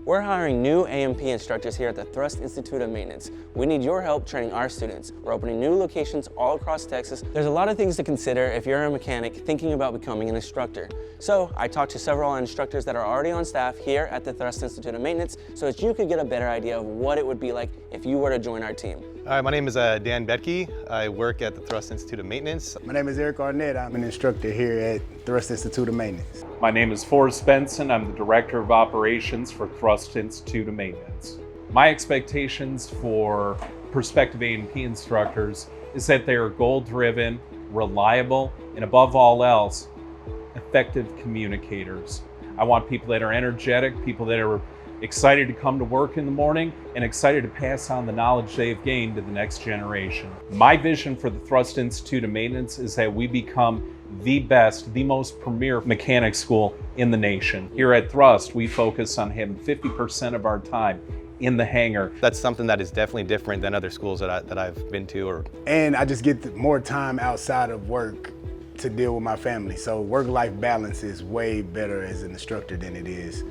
We're hiring new A&P instructors here at the Thrust Institute of Maintenance. We need your help training our students. We're opening new locations all across Texas. There's a lot of things to consider if you're a mechanic thinking about becoming an instructor. So I talked to several instructors that are already on staff here at the Thrust Institute of Maintenance so that you could get a better idea of what it would be like if you were to join our team. Hi, my name is Dan Betke. I work at the Thrust Institute of Maintenance. My name is Eric Arnett. I'm an instructor here at Thrust Institute of Maintenance. My name is Forrest Benson. I'm the Director of Operations for Thrust Institute of Maintenance. My expectations for prospective A&P instructors is that they are goal-driven, reliable, and above all else, effective communicators. I want people that are energetic, people that are excited to come to work in the morning, and excited to pass on the knowledge they've gained to the next generation. My vision for the Thrust Institute of Maintenance is that we become the best, the most premier mechanic school in the nation. Here at Thrust, we focus on having 50% of our time in the hangar. That's something that is definitely different than other schools that I've been to. And I just get more time outside of work to deal with my family. So work-life balance is way better as an instructor than it is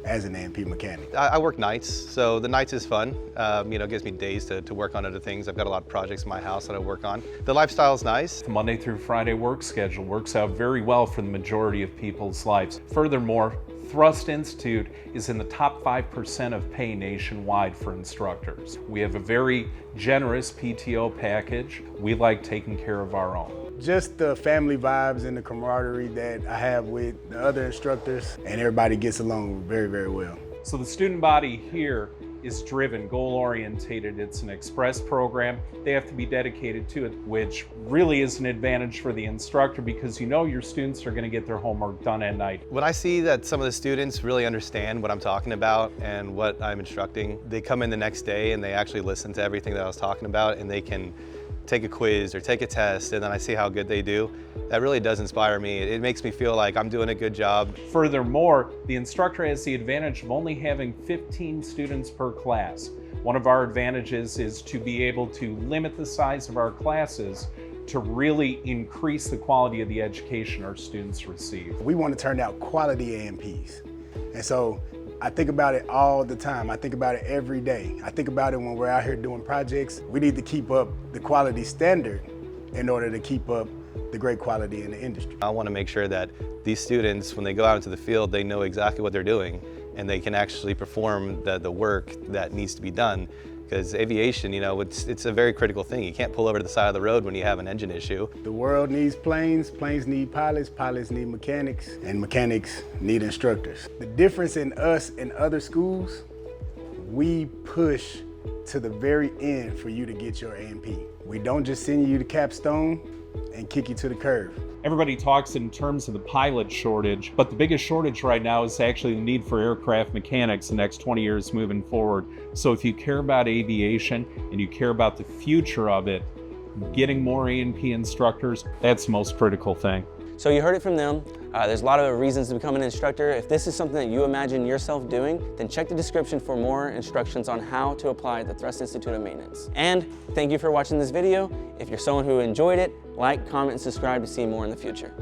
as an A&P mechanic. I work nights, so the nights is fun. It gives me days to work on other things. I've got a lot of projects in my house that I work on. The lifestyle is nice. The Monday through Friday work schedule works out very well for the majority of people's lives. Furthermore, Thrust Institute is in the top 5% of pay nationwide for instructors. We have a very generous PTO package. We like taking care of our own. Just the family vibes and the camaraderie that I have with the other instructors, and everybody gets along very, very well. So the student body here is driven, goal-orientated. It's an express program. They have to be dedicated to it, which really is an advantage for the instructor because you know your students are going to get their homework done at night. When I see that some of the students really understand what I'm talking about and what I'm instructing, they come in the next day and they actually listen to everything that I was talking about, and they can take a quiz or take a test, and then I see how good they do. That really does inspire me. It makes me feel like I'm doing a good job. Furthermore, the instructor has the advantage of only having 15 students per class. One of our advantages is to be able to limit the size of our classes to really increase the quality of the education our students receive. We want to turn out quality A&Ps. And so I think about it all the time. I think about it every day. I think about it when we're out here doing projects. We need to keep up the quality standard in order to keep up the great quality in the industry. I want to make sure that these students, when they go out into the field, they know exactly what they're doing and they can actually perform the work that needs to be done. Because aviation, it's a very critical thing. You can't pull over to the side of the road when you have an engine issue. The world needs planes, planes need pilots, pilots need mechanics, and mechanics need instructors. The difference in us and other schools, we push to the very end for you to get your A&P. We don't just send you to capstone and kick you to the curb. Everybody talks in terms of the pilot shortage, but the biggest shortage right now is actually the need for aircraft mechanics the next 20 years moving forward. So if you care about aviation and you care about the future of it, getting more A&P instructors, that's the most critical thing. So you heard it from them. There's a lot of reasons to become an instructor. If this is something that you imagine yourself doing, then check the description for more instructions on how to apply at the Thrust Institute of Maintenance. And thank you for watching this video. If you're someone who enjoyed it, like, comment, and subscribe to see more in the future.